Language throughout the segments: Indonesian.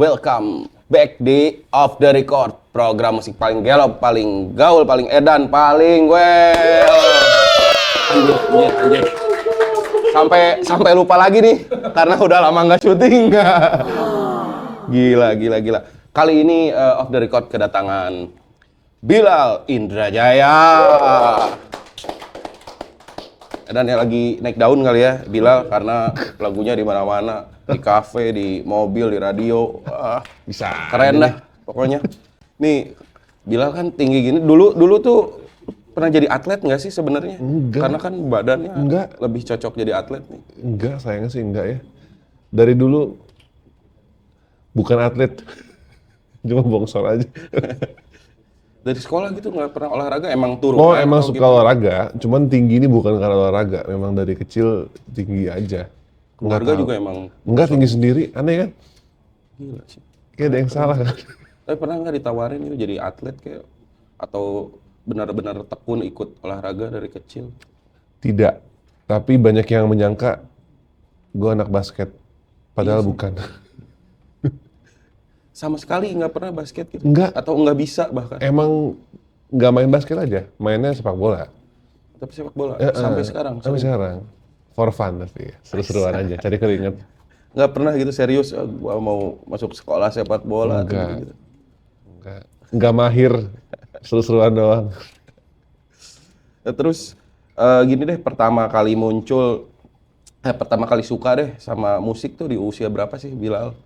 Welcome back di Off the Record, program musik paling gelo, paling gaul, paling edan, paling Anjir. Sampai lupa lagi nih karena udah lama nggak syuting. Gila. Kali ini Off the Record kedatangan Bilal Indrajaya. Dan yang lagi naik daun kali ya Bilal, karena lagunya di mana-mana, di kafe, di mobil, di radio. Bisa keren dah pokoknya. Nih Bilal kan tinggi gini, dulu tuh pernah jadi atlet nggak sih sebenarnya? Enggak. Karena kan badannya Enggak. lebih cocok jadi atlet nih. Enggak, sayangnya sih enggak ya. Dari dulu bukan atlet, cuma bongsor aja. Dari sekolah gitu nggak pernah olahraga, emang turun? Oh, emang suka olahraga, cuman tinggi ini bukan karena olahraga, memang dari kecil tinggi aja. Keluarga juga emang? Enggak, tinggi sendiri, aneh kan? Gila sih. Kayak ada yang salah kan? Tapi pernah nggak ditawarin itu jadi atlet kayak, atau benar-benar tekun ikut olahraga dari kecil? Tidak, tapi banyak yang menyangka gue anak basket, padahal bukan. Sama sekali nggak pernah basket gitu? Enggak. Atau nggak bisa bahkan? Emang nggak main basket aja, mainnya sepak bola. Tapi sepak bola sampai sekarang? Sampai sekarang, for fun tapi seru-seruan aja, cari keringet. Nggak pernah gitu serius, gua mau masuk sekolah sepak bola atau Enggak. gitu? Enggak mahir, seru-seruan doang. Nah, terus gini deh, pertama kali suka deh sama musik tuh di usia berapa sih Bilal?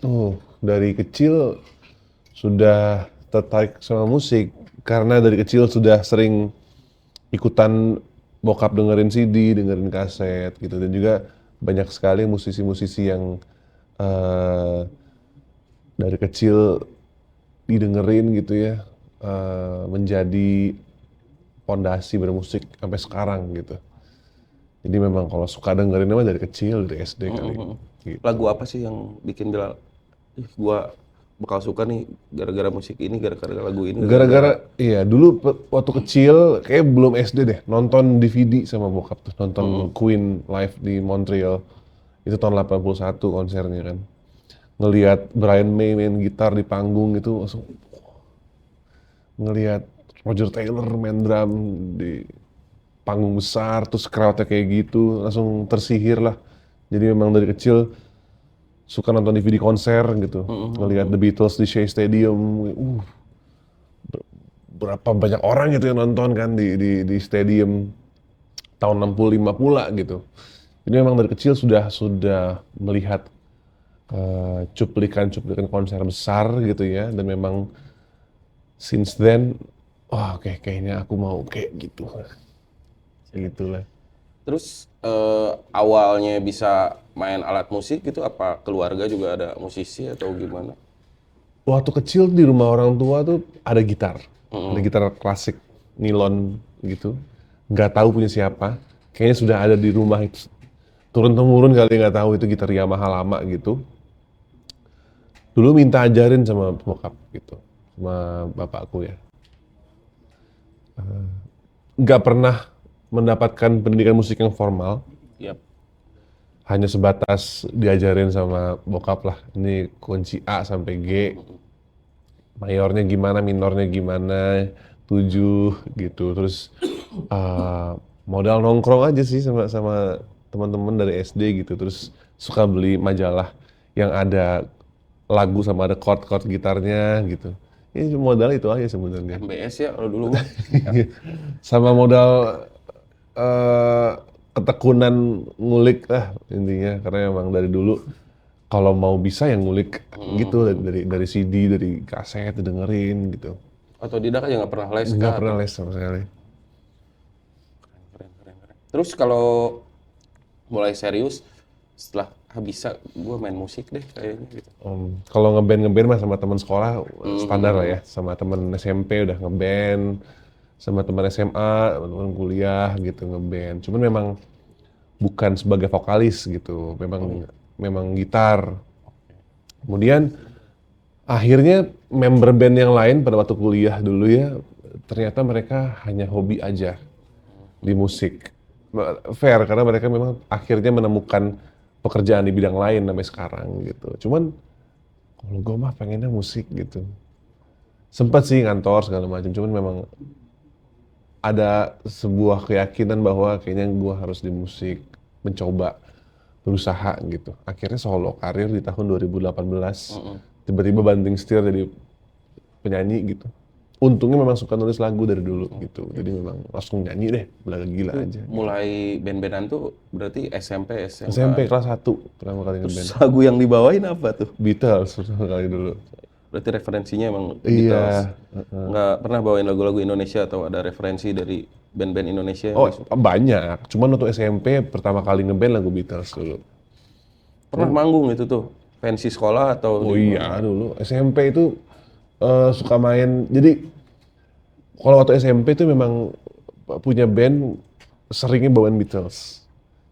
Dari kecil sudah tertarik sama musik karena dari kecil sudah sering ikutan bokap dengerin CD, dengerin kaset gitu, dan juga banyak sekali musisi-musisi yang dari kecil didengerin gitu ya, menjadi pondasi bermusik sampai sekarang gitu. Jadi memang kalau suka dengerin emang dari kecil, dari SD kali. Gitu. Lagu apa sih yang bikin Bilal, gua bakal suka nih gara-gara musik ini, gara-gara lagu ini? Iya, dulu waktu kecil kayak belum SD deh, nonton DVD sama bokap tuh, nonton Queen live di Montreal. Itu tahun 81 konsernya kan. Ngelihat Brian May main gitar di panggung itu langsung, ngelihat Roger Taylor main drum di panggung besar, terus crowd-nya kayak gitu, langsung tersihir lah. Jadi memang dari kecil suka nonton DVD konser gitu, ngelihat The Beatles di Shea Stadium. Berapa banyak orang gitu yang nonton kan di stadium tahun 65 pula gitu. Jadi memang dari kecil sudah melihat cuplikan-cuplikan konser besar gitu ya, dan memang since then, kayaknya aku mau kayak gitu. Gitulah. Terus awalnya bisa main alat musik gitu, apa keluarga juga ada musisi atau gimana? Waktu kecil di rumah orang tua tuh ada gitar, ada gitar klasik nilon gitu, nggak tahu punya siapa, kayaknya sudah ada di rumah itu, turun temurun kali, nggak tahu itu gitar Yamaha lama gitu. Dulu minta ajarin sama bokap gitu, sama bapakku ya. Nggak pernah mendapatkan pendidikan musik yang formal. Yap. Hanya sebatas diajarin sama bokap lah, ini kunci A sampai G, mayornya gimana, minornya gimana, 7 gitu. Terus modal nongkrong aja sih sama teman-teman dari SD gitu. Terus suka beli majalah yang ada lagu sama ada chord gitarnya gitu. Ini modal itu aja sebenarnya. MBS ya kalau dulu mah. Sama modal ketekunan ngulik lah intinya, karena memang dari dulu kalau mau bisa yang ngulik gitu, dari CD, dari kaset dengerin gitu. Otodidak aja nggak pernah les? Nggak pernah les sama sekali. Keren. Terus kalau mulai serius setelah bisa gue main musik deh kayaknya gitu. Kalau ngeband mah sama teman sekolah standar lah ya, sama teman SMP udah ngeband, sama teman SMA, teman kuliah gitu ngeband. Cuman memang bukan sebagai vokalis gitu, memang gitar. Kemudian akhirnya member band yang lain pada waktu kuliah dulu ya, ternyata mereka hanya hobi aja di musik. Fair, karena mereka memang akhirnya menemukan pekerjaan di bidang lain sampai sekarang gitu. Cuman Kalau gue mah pengennya musik gitu. Sempet sih ngantor segala macam, cuman memang ada sebuah keyakinan bahwa kayaknya gue harus di musik, mencoba, berusaha gitu. Akhirnya solo karir di tahun 2018, tiba-tiba banting setir jadi penyanyi gitu. Untungnya memang suka nulis lagu dari dulu gitu, jadi memang langsung nyanyi deh, belaga gila aja. Mulai band-bandan tuh berarti SMP, SMA. SMP kelas 1 pertama kali ngeband. Terus lagu yang dibawain apa tuh? Beatles pertama kali dulu. Berarti referensinya emang Iya. Beatles. Nggak pernah bawain lagu-lagu Indonesia atau ada referensi dari band-band Indonesia yang Oh disuka? banyak, cuman waktu SMP pertama kali ngeband lagu Beatles dulu. Pernah manggung itu tuh? Pensi sekolah atau Oh di iya dulu, SMP itu suka main, jadi kalau waktu SMP itu memang punya band seringnya bawain Beatles.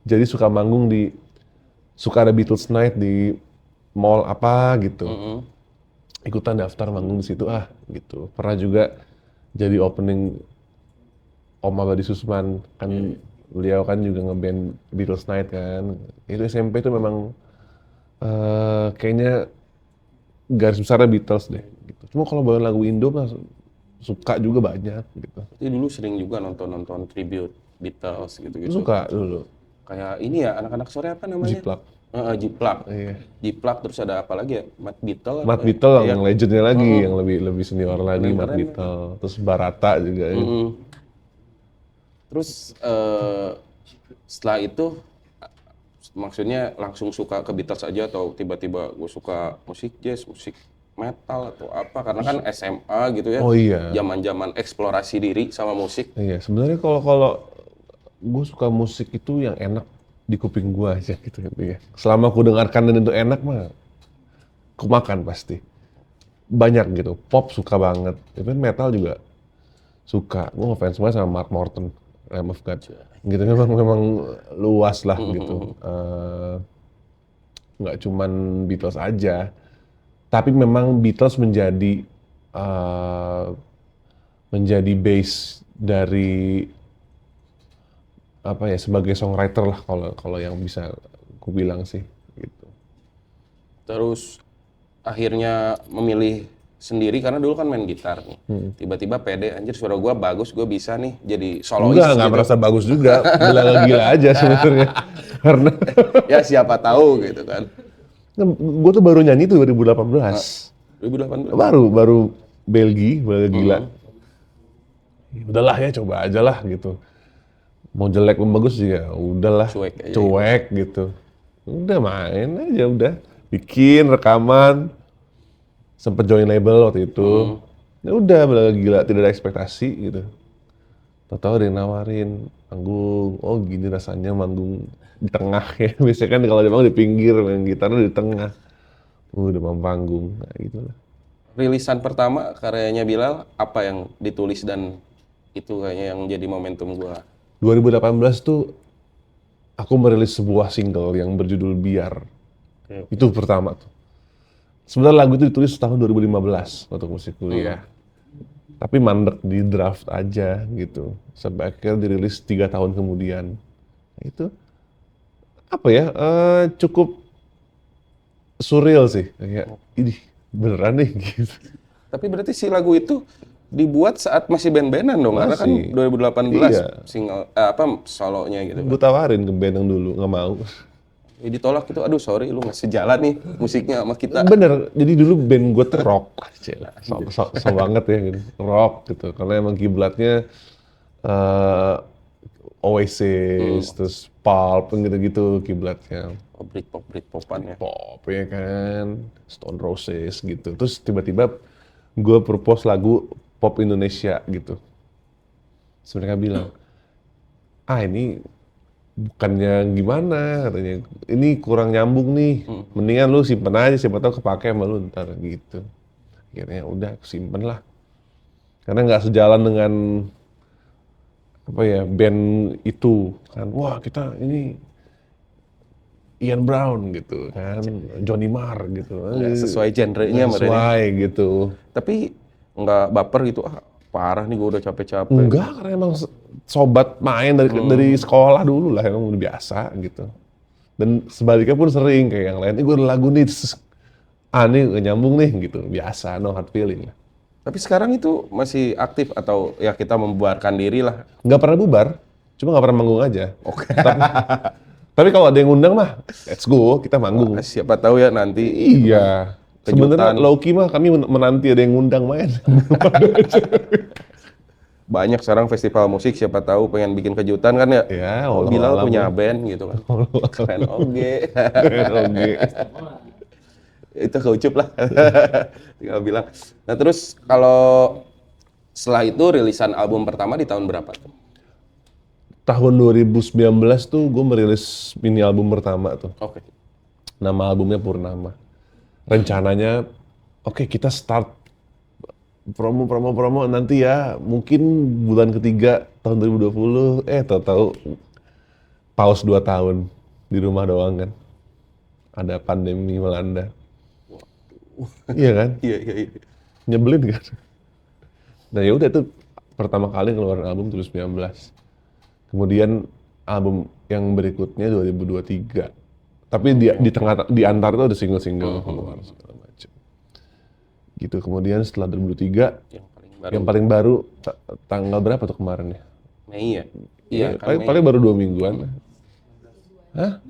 Jadi suka manggung suka ada Beatles Night di mall apa gitu. Ikutan daftar manggung di situ gitu. Pernah juga jadi opening Om Abadi Susman, kan beliau kan juga ngeband Beatles Night kan. Itu SMP itu memang kayaknya garis besarnya Beatles deh gitu. Cuma kalau bawain lagu Indo mah suka juga banyak gitu. Berarti dulu sering juga nonton tribute Beatles gitu-gitu. Suka dulu. Kayak ini ya, anak-anak sore apa namanya? Jiplak. Jiplak. Iya. Jiplak, terus ada apa lagi ya? Matt Beatle. Matt apa ya? Beatle Iya. yang legendnya lagi, yang lebih senior lagi, Keren-keren Matt ya. Beatle. Terus Barata juga ya. Terus setelah itu maksudnya langsung suka ke Beatles aja atau tiba-tiba gue suka musik jazz, musik metal atau apa? Karena kan SMA gitu ya. Oh iya. Zaman-zaman eksplorasi diri sama musik. Iya, sebenarnya kalau gue suka musik itu yang enak di kuping gue aja gitu ya. Selama aku dengarkan dan itu enak mah, aku makan pasti. Banyak gitu, pop suka banget, even metal juga suka. Gue ngefans banget sama Mark Morton, Lamb of God. Gitu memang luas lah gitu. Nggak cuman Beatles aja, tapi memang Beatles menjadi base dari apa ya, sebagai songwriter lah kalau yang bisa ku bilang sih gitu. Terus akhirnya memilih sendiri karena dulu kan main gitar nih. Tiba-tiba pede, anjir suara gua bagus, gua bisa nih jadi solois Enggak gitu. merasa bagus juga, belaga gila aja sebenarnya. Karena Ya siapa tahu gitu kan. gue tuh baru nyanyi tuh 2018. 2018. Baru Belgi, belaga gila. Ya udahlah ya, coba aja lah gitu. Mau jelek mau bagus juga udahlah, cuek gitu. Udah main aja udah. Bikin rekaman, sempet join label waktu itu. Ya udah belaga gila, tidak ada ekspektasi gitu. Tahu-tahu ada yang nawarin manggung, oh gini rasanya manggung di tengah ya. Biasanya kan kalau dia di pinggir, main gitarnya di tengah. Udah mau panggung, nah gitu lah. Rilisan pertama karyanya Bilal, apa yang ditulis dan itu kayaknya yang jadi momentum gua. 2018 tuh aku merilis sebuah single yang berjudul Biar. Itu pertama tuh. Sebenarnya lagu itu ditulis tahun 2015 waktu musik kuliah. Tapi mandek di draft aja gitu. Sampai akhirnya dirilis 3 tahun kemudian. Nah, itu apa ya? Cukup surreal sih. Kayak ini beneran nih gitu. Tapi berarti si lagu itu dibuat saat masih band-bandan dong, karena kan 2018 Iya. single solonya gitu. Gue tawarin ke band yang dulu, nggak mau. Ditolak gitu, aduh sorry lu nggak sejalan nih musiknya sama kita. Bener, jadi dulu band gue tuh rock. So banget ya gitu. Rock gitu, karena emang kiblatnya Oasis, terus Pulp, gitu-gitu kiblatnya. Britpopan ya. Pop ya kan, Stone Roses gitu. Terus tiba-tiba gue propose lagu pop Indonesia gitu. Terus mereka bilang, ini bukannya gimana katanya, ini kurang nyambung nih, mendingan lu simpen aja, siapa tahu kepake sama lu ntar gitu. Akhirnya udah aku simpen lah, karena nggak sejalan dengan apa ya band itu kan. Wah kita ini Ian Brown gitu kan, Johnny Marr gitu. Nggak sesuai genre-nya Nggak sesuai gitu. Tapi nggak baper gitu, parah nih gue udah capek-capek. Enggak, karena emang sobat main dari sekolah dulu lah, emang udah biasa gitu. Dan sebaliknya pun sering kayak yang lain, gue ada lagu nih, terus Ini nggak nyambung nih gitu, biasa, no hard feeling lah. Tapi sekarang itu masih aktif atau ya kita membubarkan diri lah? Nggak pernah bubar, cuma nggak pernah manggung aja. Oke. Tapi kalau ada yang ngundang mah, let's go, kita manggung. Siapa tahu ya nanti. Iya. Sebenarnya low-key mah kami menanti ada yang ngundang main. Banyak sekarang festival musik, siapa tahu pengen bikin kejutan kan ya. Ya, Oh, Bilal punya band gitu kan. Keren oke. Oke. Itu keucup lah. Tinggal bilang. Nah terus kalau setelah itu rilisan album pertama di tahun berapa tuh? Tahun 2019 tuh gue merilis mini album pertama tuh. Oke. Nama albumnya Purnama. Rencananya, oke, kita start promo nanti ya, mungkin bulan ketiga tahun 2020, tahu-tahu pause 2 tahun di rumah doang kan. Ada pandemi melanda. Iya kan? Iya. Nyebelin kan? Nah ya udah itu pertama kali ngeluarin album 2019. Kemudian album yang berikutnya 2023. Tapi di antar itu ada single-single keluar segala macam. Gitu. Kemudian setelah 2023 yang paling baru tanggal berapa tuh kemarin ya? Mei ya? Iya, kan paling baru 2 mingguan. Hah?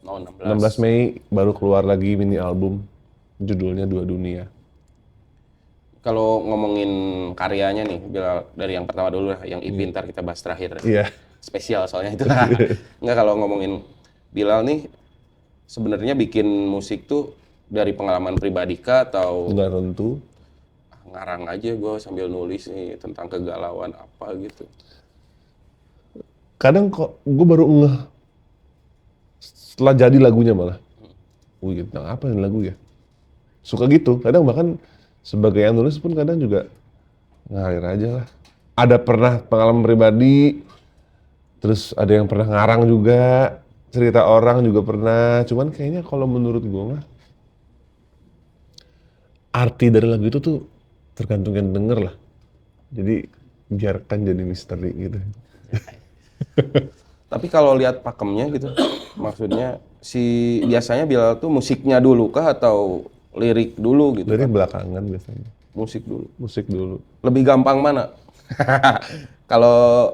Oh, 16 Mei baru keluar lagi mini album. Judulnya Dua Dunia. Kalau ngomongin karyanya nih, Bilal, dari yang pertama dulu lah, yang IP ntar kita bahas terakhir. Iya. Spesial soalnya itu. Enggak, kalau ngomongin Bilal nih, sebenarnya bikin musik tuh dari pengalaman pribadi kah atau Nggak tentu. ngarang aja gue sambil nulis nih tentang kegalauan apa gitu. Kadang kok gue baru ngeh setelah jadi lagunya malah. Wih, tentang apa nih lagu ya? Suka gitu. Kadang bahkan sebagai yang nulis pun kadang juga ngalir aja lah. Ada pernah pengalaman pribadi, terus ada yang pernah ngarang juga, cerita orang juga pernah. Cuman kayaknya kalau menurut gue mah, arti dari lagu itu tuh tergantung yang denger lah. Jadi biarkan jadi misteri gitu. Tapi kalau lihat pakemnya gitu, maksudnya biasanya Bilal tuh musiknya dulu kah atau lirik dulu gitu? Dari Kan? belakangan biasanya. Musik dulu. Lebih gampang mana? Kalau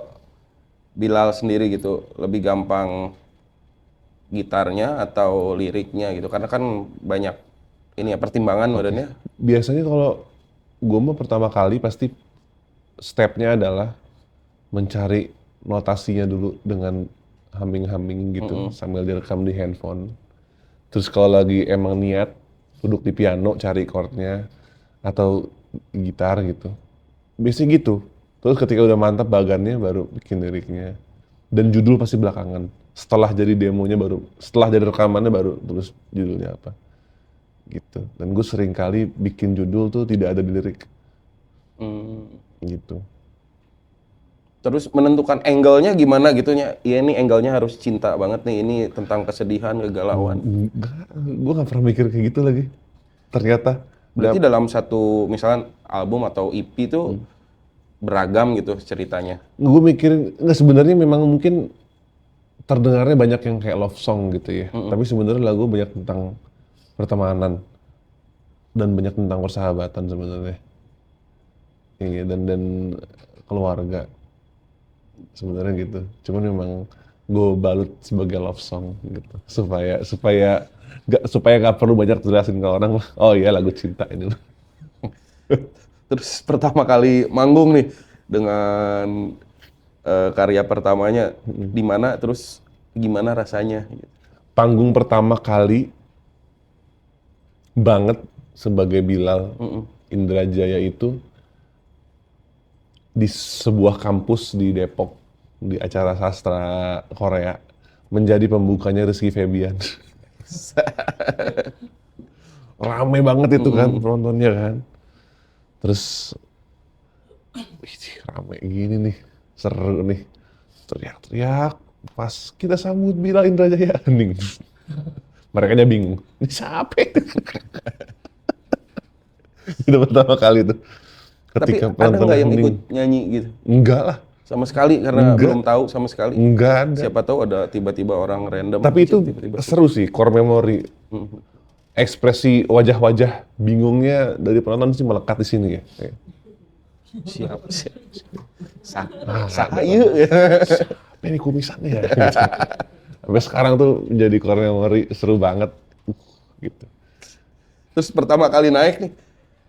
Bilal sendiri gitu, lebih gampang gitarnya atau liriknya gitu? Karena kan banyak ini ya pertimbangan badannya. Biasanya kalau gue mah pertama kali pasti stepnya adalah mencari notasinya dulu dengan humming gitu sambil direkam di handphone. Terus kalau lagi emang niat duduk di piano cari chordnya atau gitar gitu. Biasanya gitu. Terus ketika udah mantap bagannya baru bikin liriknya. Dan judul pasti belakangan. Setelah jadi demonya setelah jadi rekamannya baru tulis judulnya apa. Gitu. Dan gue sering kali bikin judul tuh tidak ada di lirik. Gitu. Terus menentukan angle-nya gimana gitunya? Iya ini angle-nya harus cinta banget nih, ini tentang kesedihan, kegalauan. Enggak, gue gak pernah mikir kayak gitu lagi. Ternyata. Berarti dalam satu misalkan album atau EP tuh beragam gitu ceritanya. Gue mikirin, nggak sebenarnya memang mungkin terdengarnya banyak yang kayak love song gitu ya. Tapi sebenarnya lagu banyak tentang pertemanan dan banyak tentang persahabatan sebenarnya. Iya, dan keluarga sebenarnya gitu. Cuman memang gue balut sebagai love song gitu supaya nggak perlu banyak jelasin ke orang. Oh iya lagu cinta ini. Terus pertama kali manggung nih dengan karya pertamanya di mana, terus gimana rasanya? Panggung pertama kali banget sebagai Bilal Indrajaya itu di sebuah kampus di Depok di acara sastra Korea menjadi pembukanya Rizky Febian. Rame banget itu kan penontonnya kan. Terus rame gini nih, seru nih. Teriak-teriak pas kita sambut Bilal Indrajaya hening. Mereka aja bingung. Ini siapa? Itu pertama kali tuh. Tapi ada nggak yang ikut nyanyi gitu? Enggak lah. Sama sekali karena belum tahu sama sekali. Enggak ada. Siapa tahu ada tiba-tiba orang random. Tapi itu tiba-tiba seru sih, core memory. ekspresi wajah-wajah bingungnya dari penonton sih melekat di sini ya. Kayak, Siap. Sah iya. Apa ini kumisannya ya? Gitu. Sampai sekarang tuh jadi core memory seru banget. Gitu. Terus pertama kali naik nih,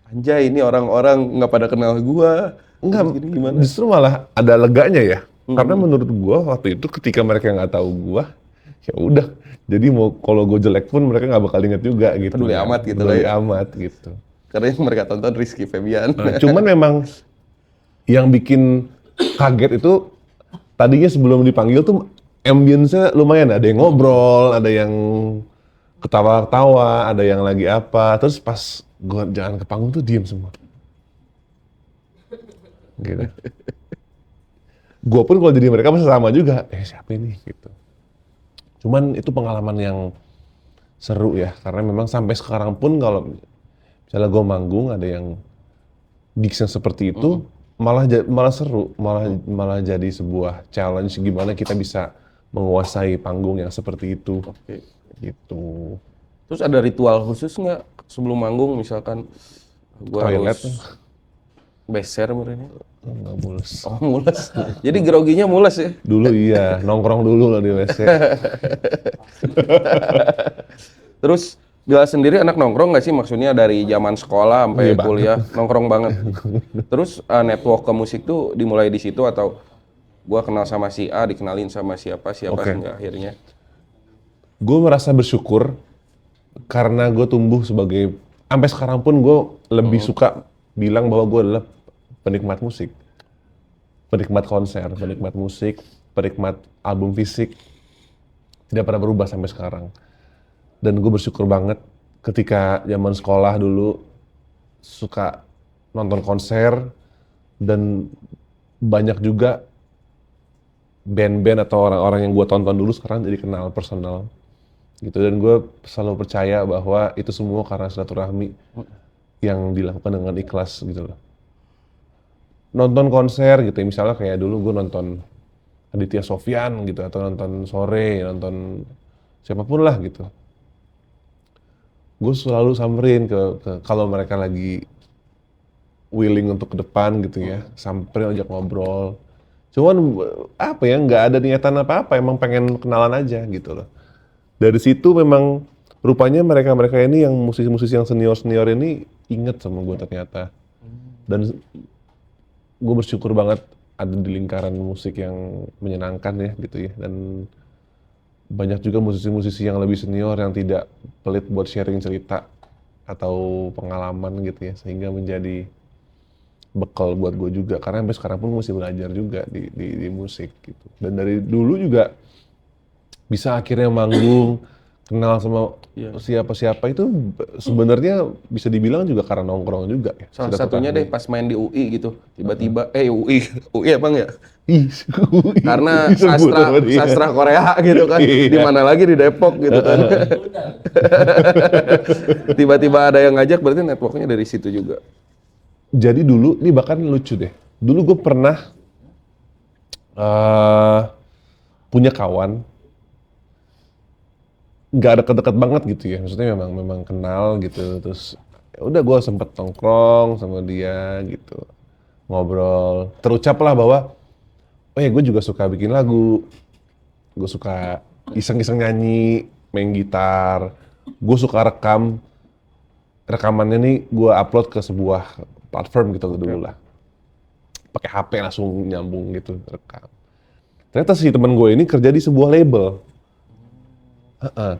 anjay ini orang-orang nggak pada kenal gua. Enggak, Terus gini gimana? justru malah ada leganya ya. Karena menurut gua waktu itu ketika mereka nggak tahu gua, ya udah. Jadi mau kalau gua jelek pun mereka nggak bakal inget juga gitu. Peduli kan. amat gitu Peduli lah ya. amat gitu. Karena yang mereka tonton Rizky Febian. Nah, cuman memang yang bikin kaget itu tadinya sebelum dipanggil tuh ambience-nya lumayan, ada yang ngobrol, ada yang ketawa-ketawa, ada yang lagi apa. Terus pas gua jalan ke panggung tuh diem semua. Gitu. Gua pun kalau jadi mereka masih sama juga. Siapa ini gitu. Cuman itu pengalaman yang seru ya, karena memang sampai sekarang pun kalau misalnya gua manggung ada yang gigs yang seperti itu malah seru, malah jadi sebuah challenge gimana kita bisa menguasai panggung yang seperti itu. Oke. Gitu. Terus ada ritual khusus nggak sebelum manggung misalkan gua Toilet harus beser merenya? nggak mulus. Oh mules. Jadi groginya mules ya? Dulu iya, nongkrong dulu lah di WC. Terus Bila sendiri anak nongkrong nggak sih? Maksudnya dari zaman sekolah sampai Iya, banget. kuliah nongkrong banget. Terus network ke musik tuh dimulai di situ atau gua kenal sama si A, dikenalin sama siapa Oke. hingga akhirnya? Gue merasa bersyukur karena gue tumbuh sebagai, sampai sekarang pun gue lebih suka bilang bahwa gue adalah penikmat musik, penikmat konser, penikmat musik, penikmat album fisik, tidak pernah berubah sampai sekarang. Dan gue bersyukur banget ketika zaman sekolah dulu suka nonton konser, dan banyak juga band-band atau orang-orang yang gue tonton dulu sekarang jadi kenal personal gitu. Dan gue selalu percaya bahwa itu semua karena silaturahmi yang dilakukan dengan ikhlas gitu loh. Nonton konser gitu, misalnya kayak dulu gue nonton Aditya Sofyan gitu, atau nonton Sore, nonton siapapun lah gitu. Gue selalu samperin ke kalau mereka lagi willing untuk ke depan gitu ya, samperin, ajak ngobrol. Cuman apa ya, nggak ada niatan apa-apa, emang pengen kenalan aja gitu loh. Dari situ memang rupanya mereka-mereka ini yang musisi-musisi yang senior-senior ini inget sama gue ternyata. Dan gue bersyukur banget ada di lingkaran musik yang menyenangkan ya gitu ya. Dan banyak juga musisi-musisi yang lebih senior yang tidak pelit buat sharing cerita atau pengalaman gitu ya, sehingga menjadi bekal buat gue juga, karena sampai sekarang pun masih belajar juga di musik gitu. Dan dari dulu juga bisa akhirnya manggung, kenal sama siapa-siapa itu sebenarnya bisa dibilang juga karena nongkrong juga ya. Salah satunya deh pas main di UI gitu, tiba-tiba UI apa ya? Karena sastra Korea gitu kan, di mana lagi di Depok gitu kan. Tiba-tiba ada yang ngajak, berarti networknya dari situ juga. Jadi dulu, ini bahkan lucu deh. Dulu gue pernah punya kawan, nggak deket-deket banget gitu ya. Maksudnya memang kenal gitu. Terus ya udah gue sempet nongkrong sama dia gitu, ngobrol. Terucap lah bahwa, oh ya gue juga suka bikin lagu, gue suka iseng-iseng nyanyi, main gitar, gue suka rekamannya nih gue upload ke sebuah platform gitu dulu lah, pakai HP langsung nyambung gitu rekam. Ternyata si teman gue ini kerja di sebuah label.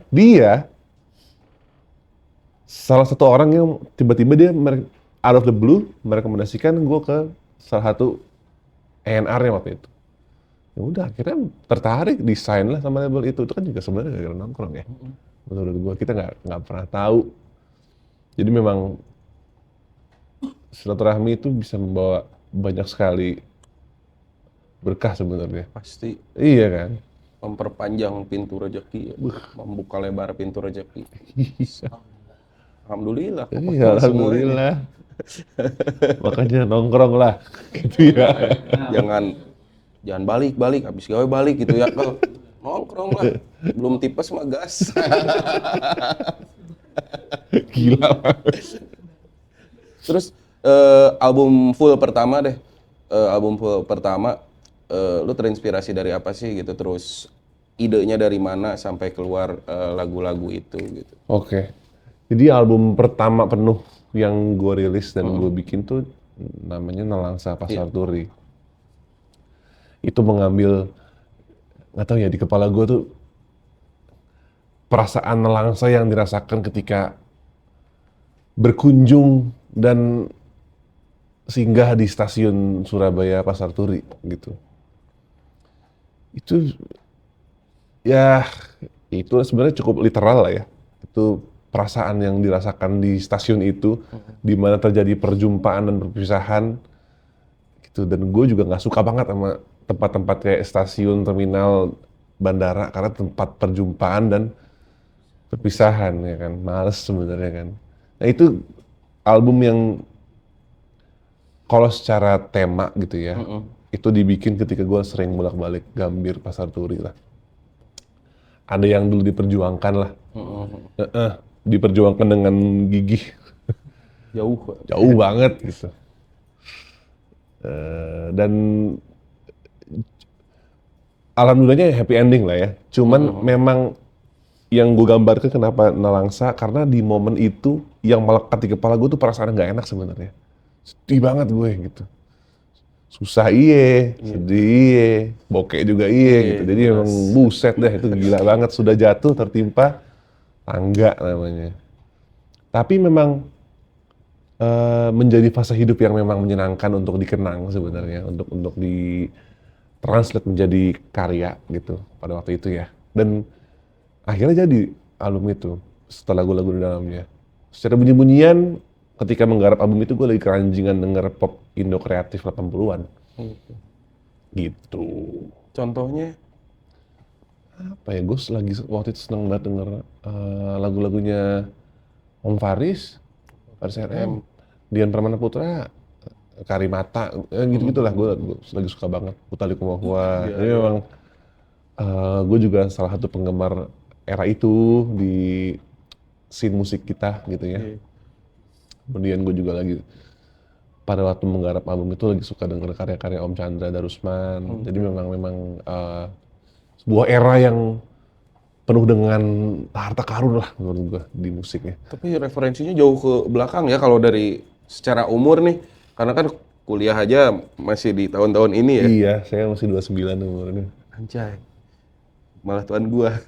Dia salah satu orang yang tiba-tiba dia out of the blue merekomendasikan gue ke salah satu A&R-nya waktu itu. Ya udah akhirnya tertarik, desain lah sama label itu kan juga sebenarnya gara-gara nongkrong ya. Menurut gue kita nggak pernah tahu. Jadi memang silaturahmi itu bisa membawa banyak sekali berkah sebenarnya. Pasti Iya kan? memperpanjang pintu rezeki, ya. Membuka lebar pintu rezeki. Alhamdulillah. Iya, alhamdulillah. Makanya nongkrong lah, gitu ya. Jangan balik, habis gawe balik gitu ya. Nongkrong lah. Belum tipes mah gas. Gila. Terus album full pertama deh, album full pertama, lu terinspirasi dari apa sih gitu? Terus idenya dari mana sampai keluar lagu-lagu itu gitu? Oke. Jadi album pertama penuh yang gue rilis dan gue bikin tuh namanya Nelangsa Pasar Turi. Itu mengambil, nggak tahu ya, di kepala gue tuh perasaan nelangsa yang dirasakan ketika berkunjung dan singgah di stasiun Surabaya Pasar Turi gitu. Itu ya itu sebenarnya cukup literal lah ya. Itu perasaan yang dirasakan di stasiun itu, di mana terjadi perjumpaan dan perpisahan gitu. Dan gue juga nggak suka banget sama tempat-tempat kayak stasiun, terminal, bandara karena tempat perjumpaan dan perpisahan ya kan. Males sebenarnya kan. Nah itu album yang kalau secara tema gitu ya, itu dibikin ketika gue sering bolak-balik Gambir, Pasar Turi lah. Ada yang dulu diperjuangkan lah. Diperjuangkan dengan gigih. Jauh. Jauh banget gitu. Dan alhamdulillahnya happy ending lah ya. Cuman memang yang gue gambarkan kenapa nelangsa, karena di momen itu yang melekat di kepala gue tuh perasaan nggak enak sebenarnya. Sedih banget gue gitu. Susah sedih bokeh juga gitu. Jadi memang buset deh, itu gila banget. Sudah jatuh tertimpa tangga namanya. Tapi memang menjadi fase hidup yang memang menyenangkan untuk dikenang sebenarnya, untuk di translate menjadi karya gitu pada waktu itu ya. Dan akhirnya jadi album itu setelah lagu-lagu di dalamnya. Secara bunyi-bunyian ketika menggarap album itu gue lagi keranjingan denger pop Indo kreatif 80-an. Gitu. Contohnya? Apa ya, gue lagi waktu itu seneng banget denger lagu-lagunya Om Faris RM, Dian Pramana Putra, Karimata, gitu-gitulah. Gue lagi suka banget Utha Likumahua. Jadi memang gue juga salah satu penggemar era itu di scene musik kita gitu ya. Kemudian gue juga lagi pada waktu menggarap album itu lagi suka denger karya-karya Om Chandra Darusman. Jadi memang sebuah era yang penuh dengan harta karun lah menurut gue di musiknya. Tapi referensinya jauh ke belakang ya kalau dari secara umur nih. Karena kan kuliah aja masih di tahun-tahun ini ya. Iya, saya masih 29 umurnya. Anjay. Malah tuan gua.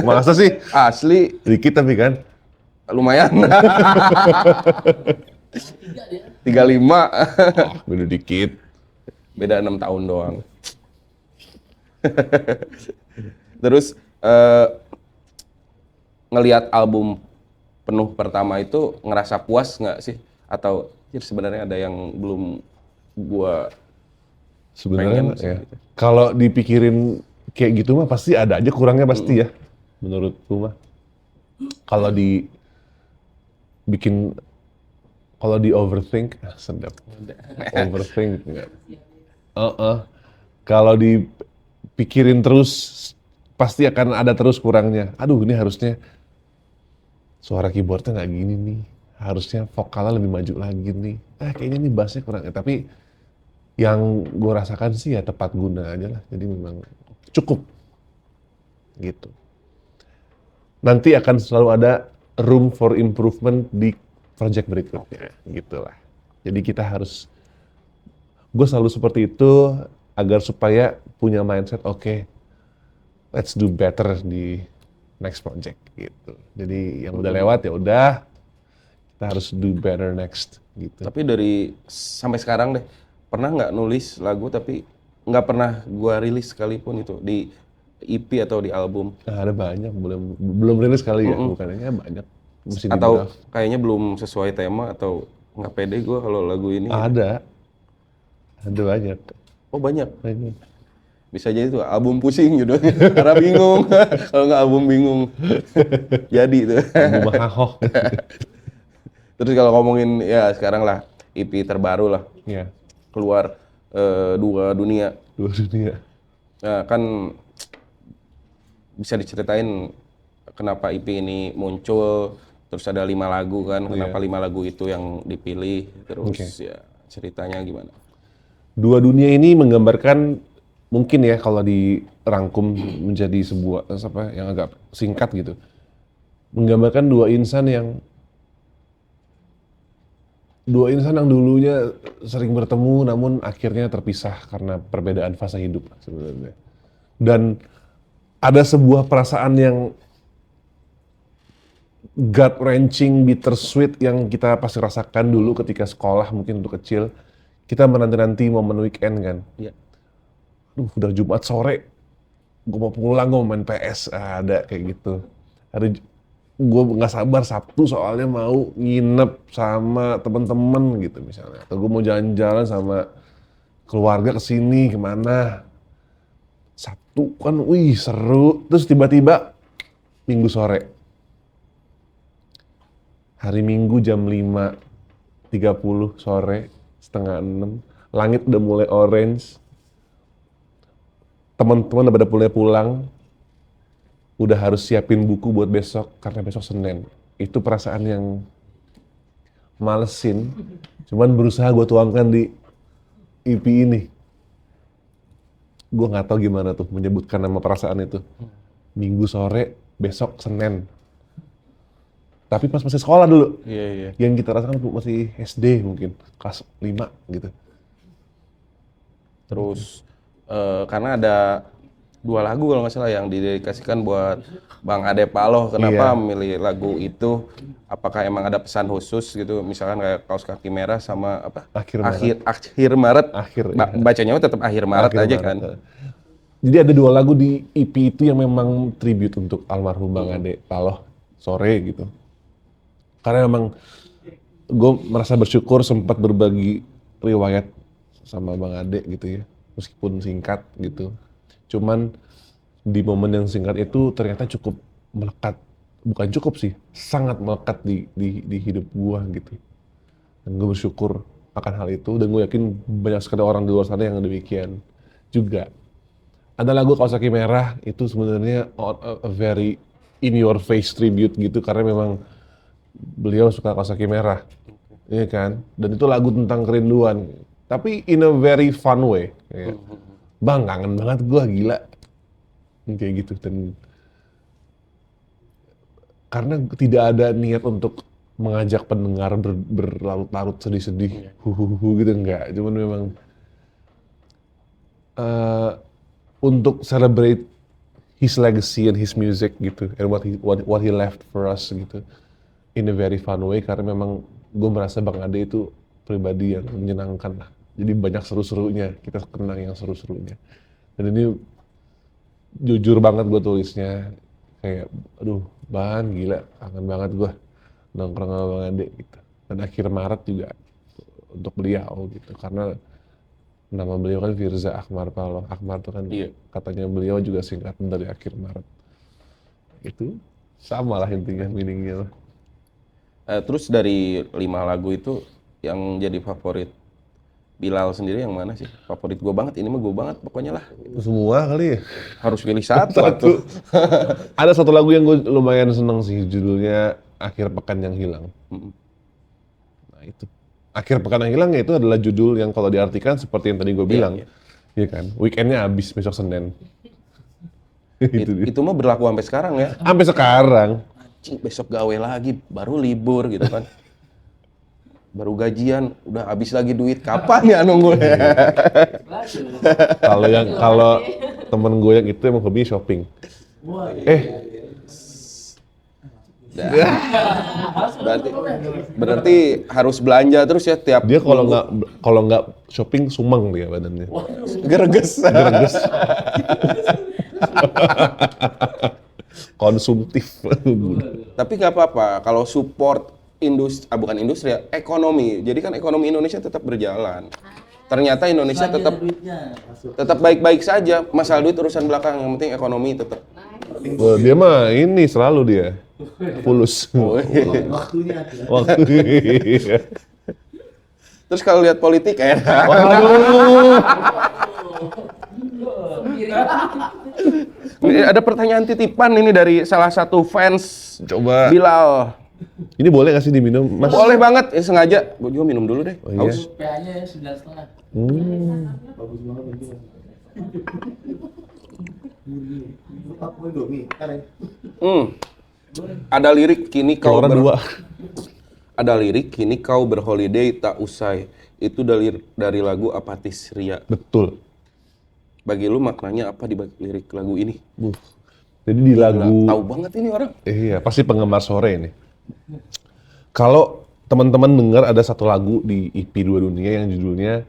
Masa sih? Asli Dikit tapi kan. lumayan. 35. Beda dikit. Beda 6 tahun doang. Terus ngelihat album penuh pertama itu ngerasa puas nggak sih? Atau sebenarnya ada yang belum gua Sebenarnya pengen sih ya. gitu. Kalau dipikirin kayak gitu mah pasti ada aja kurangnya pasti ya. Menurutku mah. Kalau dibikin, kalau di overthink, sedap. Overthink enggak. Kalau dipikirin terus pasti akan ada terus kurangnya. Aduh, ini harusnya suara keyboardnya nggak gini nih. Harusnya vokalnya lebih maju lagi nih. Kayaknya nih bassnya kurang. Tapi yang gue rasakan sih ya tepat guna aja lah. Jadi memang cukup. Gitu. Nanti akan selalu ada room for improvement di project berikutnya. Gitu lah. Jadi kita harus, gue selalu seperti itu agar supaya punya mindset, oke, let's do better di next project gitu. Jadi yang udah lewat ya udah, kita harus do better next gitu. Tapi dari sampai sekarang deh, pernah nggak nulis lagu tapi nggak pernah gua rilis sekalipun itu di EP atau di album? Ada banyak, belum rilis kali ya, bukannya banyak. Mesti Atau di-draft. kayaknya belum sesuai tema atau nggak pede gua kalau lagu ini. Ada banyak. Oh banyak. Banyak. Bisa jadi tuh album pusing judulnya. Karena bingung. Kalau nggak album bingung. Jadi tuh. Album Mahahoh. Terus kalau ngomongin ya sekarang lah EP terbaru lah Ya, keluar Dua Dunia. Dua Dunia. Nah, kan bisa diceritain kenapa EP ini muncul, terus ada 5 lagu kan, kenapa 5 lagu itu yang dipilih, terus ya ceritanya gimana? Dua dunia ini menggambarkan mungkin ya kalau dirangkum menjadi sebuah apa yang agak singkat gitu. Menggambarkan dua insan yang dulunya sering bertemu namun akhirnya terpisah karena perbedaan fase hidup sebenarnya. Dan ada sebuah perasaan yang gut wrenching, bittersweet yang kita pasti rasakan dulu ketika sekolah mungkin untuk kecil. Kita menanti-nanti momen weekend kan. Iya. Udah Jumat sore, gue mau pulang, gue mau main PS, ada kayak gitu. Gue nggak sabar Sabtu soalnya mau nginep sama temen-temen gitu misalnya. Atau gue mau jalan-jalan sama keluarga kesini kemana. Sabtu kan, wih seru. Terus tiba-tiba Minggu sore. Hari Minggu jam 5.30 sore, setengah 6. Langit udah mulai orange. Teman-teman udah pada mulai pulang. Udah harus siapin buku buat besok, karena besok Senin. Itu perasaan yang malesin. Cuman berusaha gue tuangkan di EP ini. Gue nggak tahu gimana tuh menyebutkan nama perasaan itu. Minggu sore, besok Senin. Tapi pas masih sekolah dulu. Iya. Yang kita rasakan masih SD mungkin, kelas 5 gitu. Terus karena ada 2 lagu kalau nggak salah yang didedikasikan buat Bang Ade Paloh. Kenapa memilih lagu itu? Apakah emang ada pesan khusus gitu? Misalkan kayak Kaos Kaki Merah sama apa? Akhir Maret. Iya. Bacanya tetap Akhir Maret aja kan. Jadi ada 2 lagu di EP itu yang memang tribute untuk almarhum Bang Ade Paloh, Sore gitu. Karena memang gue merasa bersyukur sempat berbagi riwayat sama Bang Ade gitu ya, meskipun singkat gitu. Cuman di momen yang singkat itu ternyata cukup melekat, bukan cukup sih, sangat melekat di hidup gue gitu. Dan gue bersyukur akan hal itu, dan gue yakin banyak sekali orang di luar sana yang demikian juga. Ada lagu Kaos Kaki Merah itu sebenarnya a very in your face tribute gitu, karena memang beliau suka Kaos Kaki Merah, iya kan? Dan itu lagu tentang kerinduan, tapi in a very fun way. Ya. Bang, kangen banget gua, gila. Kayak gitu. Dan karena tidak ada niat untuk mengajak pendengar berlarut-larut sedih-sedih, gitu, enggak. Cuman memang untuk celebrate his legacy and his music gitu, and what he left for us gitu, in a very fun way, karena memang gue merasa Bang Ade itu pribadi yang menyenangkan lah. Jadi banyak seru-serunya, kita kenang yang seru-serunya. Dan ini jujur banget gue tulisnya, kayak aduh Bang, gila, kangen banget gue nongkrong sama Bang Ade gitu. Dan Akhir Maret juga untuk beliau gitu, karena nama beliau kan Firza Akmar Paloh. Akmar itu kan katanya beliau juga singkatan dari Akhir Maret. Itu sama lah intinya meaningnya. Terus dari 5 lagu itu yang jadi favorit Bilal sendiri yang mana sih? Favorit gue banget, ini mah gue banget pokoknya lah. Semua kali ya? Harus pilih satu. Ada satu lagu yang gue lumayan seneng sih, judulnya Akhir Pekan Yang Hilang. Nah itu. Akhir Pekan Yang Hilang ya itu adalah judul yang kalau diartikan seperti yang tadi gue bilang. Iya kan? Weekendnya habis besok Senin. Itu mah berlaku sampai sekarang ya. Sampai sekarang. Besok gawe lagi, baru libur gitu kan. Baru gajian, udah habis lagi duit, kapan ya nunggu ya? Kalau temen gue yang itu emang hobi shopping. Berarti harus belanja terus ya tiap dia kalau nggak shopping sumeng dia badannya. Gereges. Konsumtif. Tapi nggak apa-apa kalau support bukan industri ya, ekonomi. Jadi kan ekonomi Indonesia tetap berjalan. Ternyata Indonesia tetap baik-baik saja. Masalah duit urusan belakang, yang penting ekonomi tetap. Dia mah ini selalu dia fulus. Waktunya. Terus kalau lihat politik Waduh. Ini ada pertanyaan titipan ini dari salah satu fans Coba. Bilal. Ini boleh nggak sih diminum, Mas? Boleh banget, sengaja. Gue juga minum dulu deh. Oh, iya. Haus. pH-nya 9,5. Bagus banget bentuknya. Aku Indomie, ntar ya. Ada lirik kini kau Keluaran dua. Ada lirik kini kau berholiday tak usai. Itu dari lagu Apatis Ria. Betul. Bagi lu maknanya apa di balik lirik lagu ini? Jadi di lagu, Tahu banget ini orang. iya pasti penggemar sore ini. Kalau teman-teman dengar ada satu lagu di EP Dua Dunia yang judulnya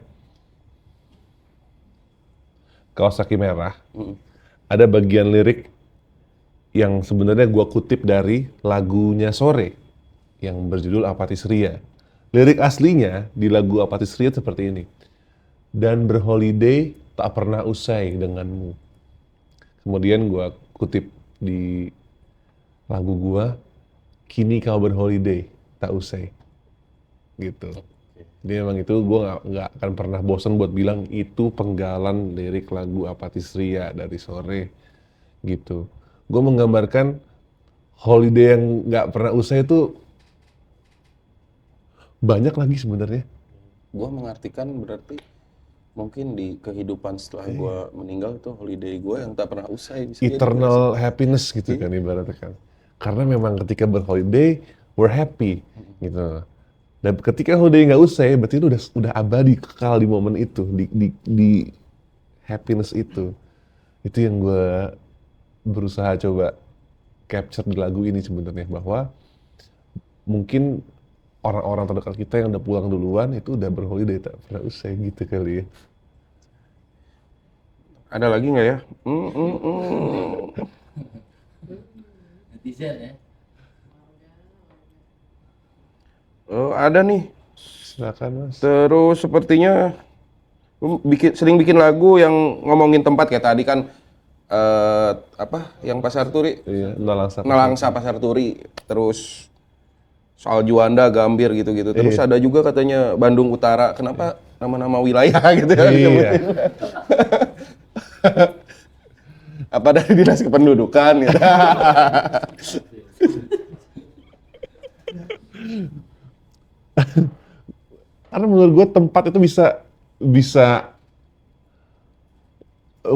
Kawasaki Merah, ada bagian lirik yang sebenarnya gua kutip dari lagunya Sore yang berjudul Apatis Ria. Lirik aslinya di lagu Apatis Ria seperti ini. Dan berholiday tak pernah usai denganmu. Kemudian gua kutip di lagu gua, kini kau berholiday tak usai. Gitu. Jadi memang itu gue nggak akan pernah bosan buat bilang itu penggalan lirik lagu Apatis Ria dari Sore gitu. Gue menggambarkan holiday yang nggak pernah usai itu banyak lagi sebenarnya. Gua mengartikan berarti mungkin di kehidupan setelah gua meninggal itu holiday gua yang tak pernah usai. Bisa jadi Eternal happiness gitu kan ibaratnya kan. Karena memang ketika berholiday we're happy gitu. Dan ketika holiday nggak usai, berarti itu udah abadi kekal di momen itu, di happiness itu. Itu yang gue berusaha coba capture di lagu ini sebenarnya, bahwa mungkin orang-orang terdekat kita yang udah pulang duluan itu udah berholiday tak pernah usai gitu kali ya. Ada lagi nggak ya? Netizen ya. Oh, ada nih. Silakan Mas. Terus sepertinya lu sering bikin lagu yang ngomongin tempat kayak tadi kan apa yang Pasar Turi, Iya, Nalangsa. Nalangsa Pasar Turi, terus soal Juanda, Gambir gitu-gitu. Terus ada juga katanya Bandung Utara. Kenapa nama-nama wilayah gitu ya? Iya. Apa dari dinas kependudukan gitu. Karena menurut gue tempat itu bisa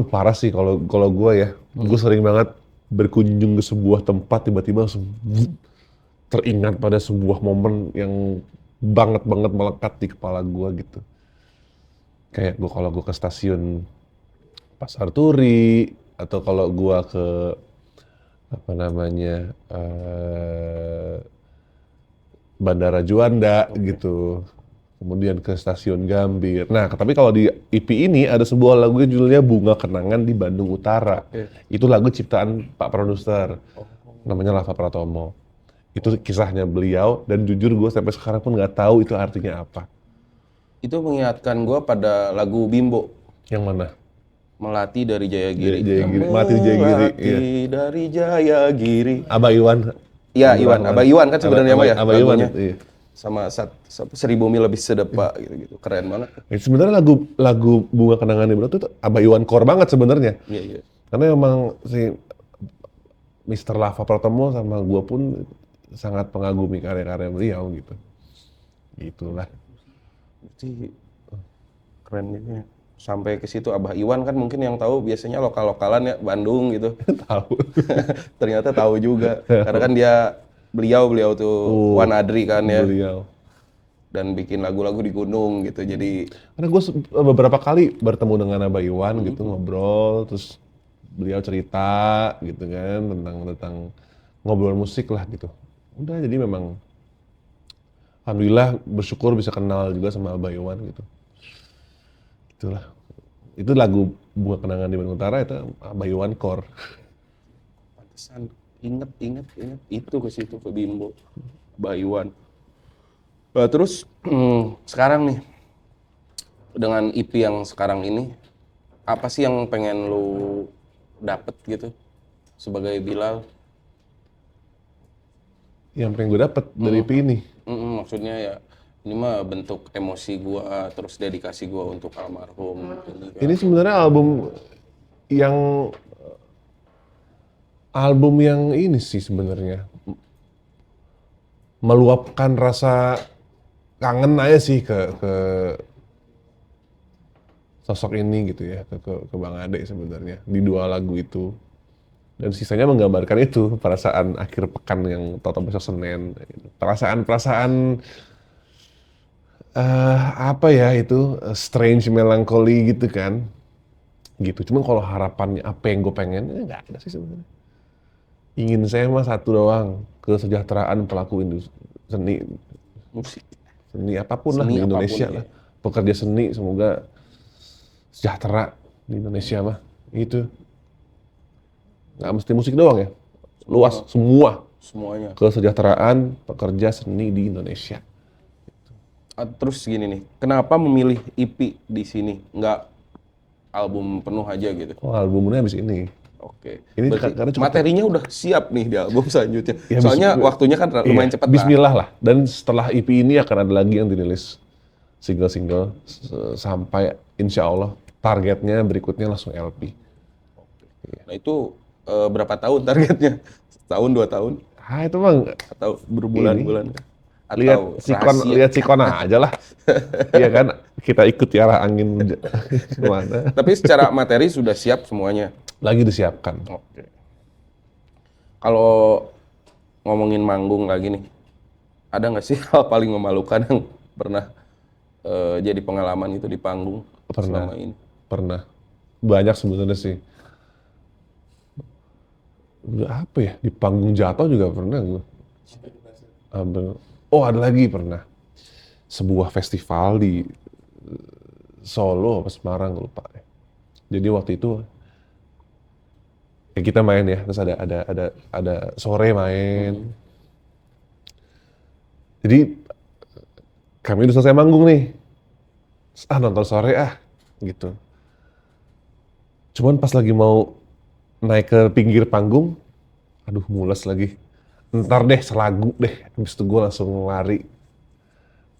parah sih kalau gue ya. Gue sering banget berkunjung ke sebuah tempat tiba-tiba langsung teringat pada sebuah momen yang banget melekat di kepala gue gitu. Kayak kalau gue ke stasiun Pasar Turi atau kalau gue ke apa namanya Bandara Juanda gitu, kemudian ke Stasiun Gambir. Nah, tapi kalau di EP ini ada sebuah lagu yang judulnya Bunga Kenangan di Bandung Utara. Itu lagu ciptaan Pak Produser, namanya Lava Pratomo. Itu kisahnya beliau, dan jujur gue sampai sekarang pun nggak tahu itu artinya apa. Itu mengingatkan gue pada lagu Bimbo. Yang mana? Melati dari Jayagiri. Jayagiri. Melati dari Jayagiri, iya. Dari Jayagiri. Abah Iwan. Iya, Iwan. Abah Iwan kan sebenarnya mah ya. Abah Iwan, lagunya. iya. Sama 1000 mil lebih sedepa gitu-gitu. Keren banget. Sebenarnya lagu Bunga Kenangan di Bandung itu Abah Iwan core banget sebenarnya. Iya, iya. Karena emang si Mr. Lava Pratomo sama gua pun sangat mengagumi karya-karya beliau gitu. Itulah. Berarti keren gitu ya. Sampai ke situ Abah Iwan kan mungkin yang tahu biasanya lokal-lokalan ya Bandung gitu. Tahu. Ternyata tahu juga. Karena kan beliau tuh Wan Adri kan ya. Beliau. Dan bikin lagu-lagu di gunung gitu. Jadi Karena gue beberapa kali bertemu dengan Abah Iwan gitu, ngobrol, terus beliau cerita gitu kan tentang ngobrol musik lah gitu. Udah, jadi memang alhamdulillah bersyukur bisa kenal juga sama Abah Iwan gitu. Itulah. Itu lagu Bunga Kenangan di Bandung Utara itu Abah Iwan core. pantesan inget itu ke situ ke Bimbo, Abah Iwan. Terus sekarang nih dengan EP yang sekarang ini, apa sih yang pengen lu dapet gitu sebagai Bilal? Yang pengen gue dapet dari EP ini. Maksudnya ya ini mah bentuk emosi gua terus dedikasi gua untuk almarhum. Ini sebenarnya album yang album yang ini sih sebenarnya meluapkan rasa kangen aja sih ke sosok ini gitu ya, ke Bang Ade sebenarnya di 2 lagu itu. Dan sisanya menggambarkan itu perasaan akhir pekan yang tahu besok Senin. Perasaan-perasaan apa ya itu strange melancholy gitu kan. Gitu. Cuman kalau harapannya apa yang gue pengen, nggak ada sih sebenarnya. Ingin saya mah satu doang, kesejahteraan pelaku industri seni, Musik. seni apapun lah Seni di Indonesia apapun, lah. Pekerja seni semoga sejahtera di Indonesia mah. Itu nggak mesti musik doang ya, luas semua Semuanya. kesejahteraan pekerja seni di Indonesia. Terus gini nih, kenapa memilih EP di sini, nggak album penuh aja gitu? Oh, albumnya habis ini. Oke. Ini Berarti karena cukup- materinya udah siap nih di album selanjutnya. Ya, Soalnya bis- waktunya kan lumayan Iya, cepat lah. Bismillah lah. Dan setelah EP ini akan ada lagi yang dirilis single-single sampai insya Allah targetnya berikutnya langsung LP. Nah itu berapa tahun targetnya? Setahun, 2 tahun? Ah itu bang, Atau berbulan-bulan? Atau lihat sikon, rahasia? lihat sikon aja lah. Iya kan, kita ikut arah angin kemana. Tapi secara materi sudah siap semuanya. Lagi disiapkan. Oke. Kalau ngomongin manggung lagi nih, ada nggak sih hal paling memalukan yang pernah jadi pengalaman itu di panggung Pernah. selama ini? Pernah. Banyak sebenarnya sih. Udah apa ya, di panggung jatuh juga pernah gue. Oh ada lagi pernah. Sebuah festival di Solo apa Semarang gue lupa. Jadi waktu itu ya kita main ya, terus ada sore main. Jadi kami udah selesai manggung nih. Terus, nonton sore gitu. Cuman pas lagi mau naik ke pinggir panggung, aduh mules lagi. Ntar deh selagu deh, habis itu gue langsung lari.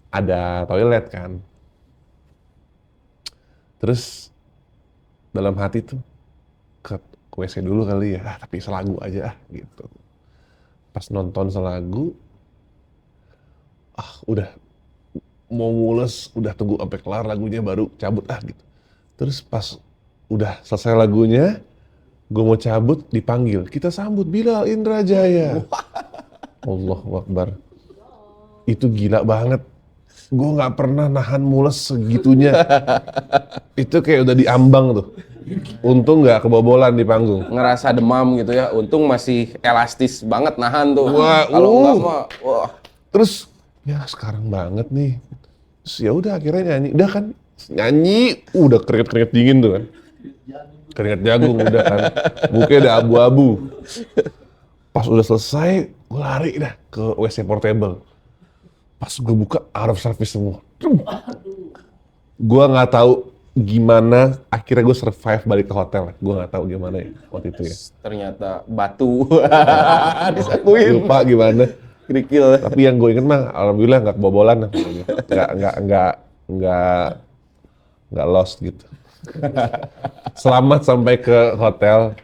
Ada toilet kan. Terus dalam hati tuh ke WC dulu kali ya, tapi selagu aja gitu. Pas nonton selagu, udah mau mules, udah tunggu sampai kelar lagunya baru cabut gitu. Terus pas udah selesai lagunya, gue mau cabut dipanggil, kita sambut Bilal Indrajaya. Allahu Akbar. Itu gila banget. Gue nggak pernah nahan mules segitunya. Itu kayak udah diambang tuh. Untung nggak kebobolan di panggung. Ngerasa demam gitu ya, untung masih elastis banget nahan tuh. Wah, Kalau enggak mah, wah. Terus ya sekarang banget nih. Terus ya udah akhirnya nyanyi. Udah kan nyanyi, udah keringet-keringet dingin tuh kan. Keringet jagung udah kan. Mukanya udah abu-abu. Pas udah selesai, gue lari dah ke WC portable. Pas gue buka, out of service semua. Gue nggak tahu gimana akhirnya gue survive balik ke hotel. Gue nggak tahu gimana ya waktu itu ya. Ternyata batu disakuin. Lupa gimana. Kerikil. Tapi yang gue inget mah, alhamdulillah nggak kebobolan. Nggak lost gitu. Selamat sampai ke hotel.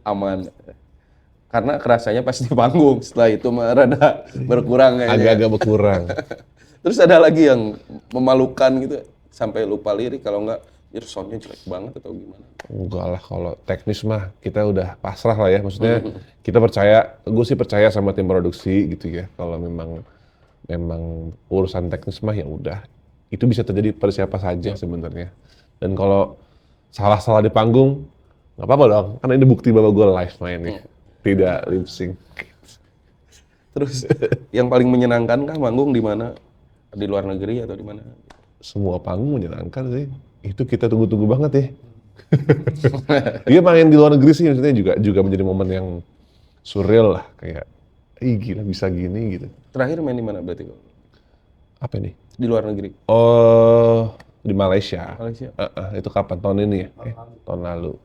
Aman. Karena kerasanya pas di panggung, setelah itu mah rada berkurang kayaknya. Agak-agak berkurang. Terus ada lagi yang memalukan gitu, sampai lupa lirik, kalau enggak, soundnya jelek banget atau gimana? Enggak lah, kalau teknis mah kita udah pasrah lah ya. Maksudnya kita percaya, gue sih percaya sama tim produksi gitu ya. Kalau memang urusan teknis mah ya udah. Itu bisa terjadi pada siapa saja sebenarnya. Dan kalau salah-salah di panggung, nggak apa-apa dong. Karena ini bukti bahwa gue live main nih. Tidak lip sync. Terus yang paling menyenangkan kah manggung di mana? Di luar negeri atau di mana? Semua panggung menyenangkan sih. Itu kita tunggu-tunggu banget ya. Dia main di luar negeri sih maksudnya juga menjadi momen yang surreal lah, kayak gila bisa gini gitu. Terakhir main di mana berarti? Apa nih? Di luar negeri. Oh, di Malaysia. Malaysia. Itu kapan? Tahun ini ya? Tahun lalu.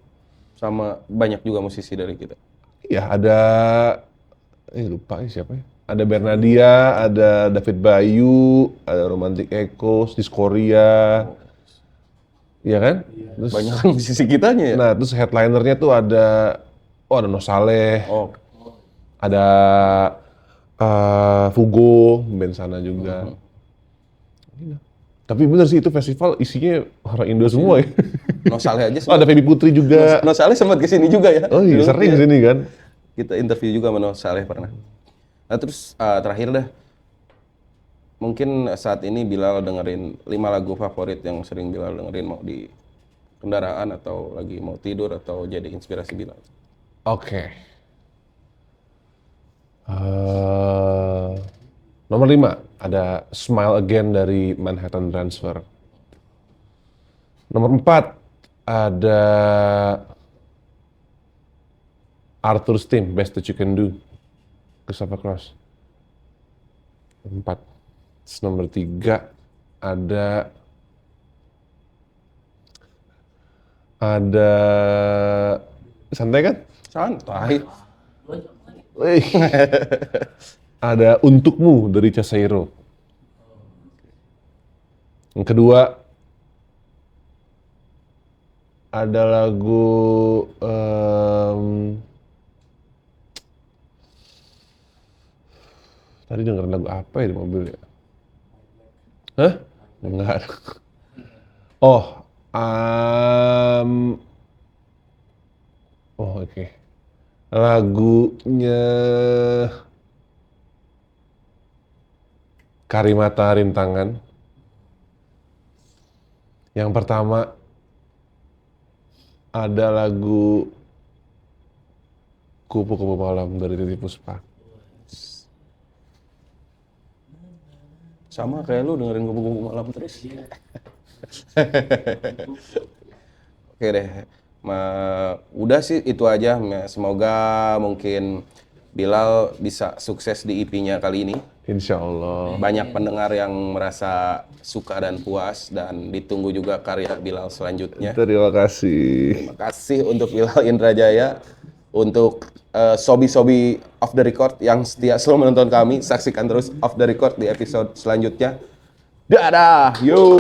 Sama banyak juga musisi dari kita. Ya ada lupa siapa ya? Ada Bernadia, ada David Bayu, ada Romantic Echoes, Diskoria. Iya kan? Terus Banyak kan musisi kitanya ya? nah, terus headlinernya tuh ada Oh ada No Saleh, Oh, ada Fugo, band sana juga. Iya. Tapi bener sih itu festival isinya orang Indo semua ya. No Saleh aja Oh, ada sempat. Feby Putri juga. No Saleh sempat kesini juga ya. Oh iya, Dulu sering ya. sini kan. Kita interview juga sama No Saleh pernah. Nah terus terakhir dah, mungkin saat ini Bilal dengerin 5 lagu favorit yang sering Bilal dengerin, mau di kendaraan atau lagi mau tidur atau jadi inspirasi Bilal. Oke. Eh, nomor 5 ada Smile Again dari Manhattan Transfer. Nomor 4 ada Arthur's Theme, Best That You Can Do, Christopher Cross. 4. Terus nomor 3 ada santai kan? Santai. Wih. Ada Untukmu dari Caseiro. Yang kedua ada lagu tadi dengerin lagu apa ya di mobil ya? Hah? Enggak. Oh, oke. Lagunya Karimata Rintangan. Yang pertama ada lagu Kupu-Kupu Malam dari Titiek Puspa. Sama kayak lu dengerin Kupu-Kupu Malam terus. Oke deh. Udah sih itu aja. Semoga mungkin Bilal bisa sukses di EP-nya kali ini. Insya Allah. Banyak pendengar yang merasa suka dan puas, dan ditunggu juga karya Bilal selanjutnya. Terima kasih. Terima kasih untuk Bilal Indrajaya, untuk sobi-sobi Off The Record yang setia selalu menonton kami. Saksikan terus Off The Record di episode selanjutnya. Dadah, yo.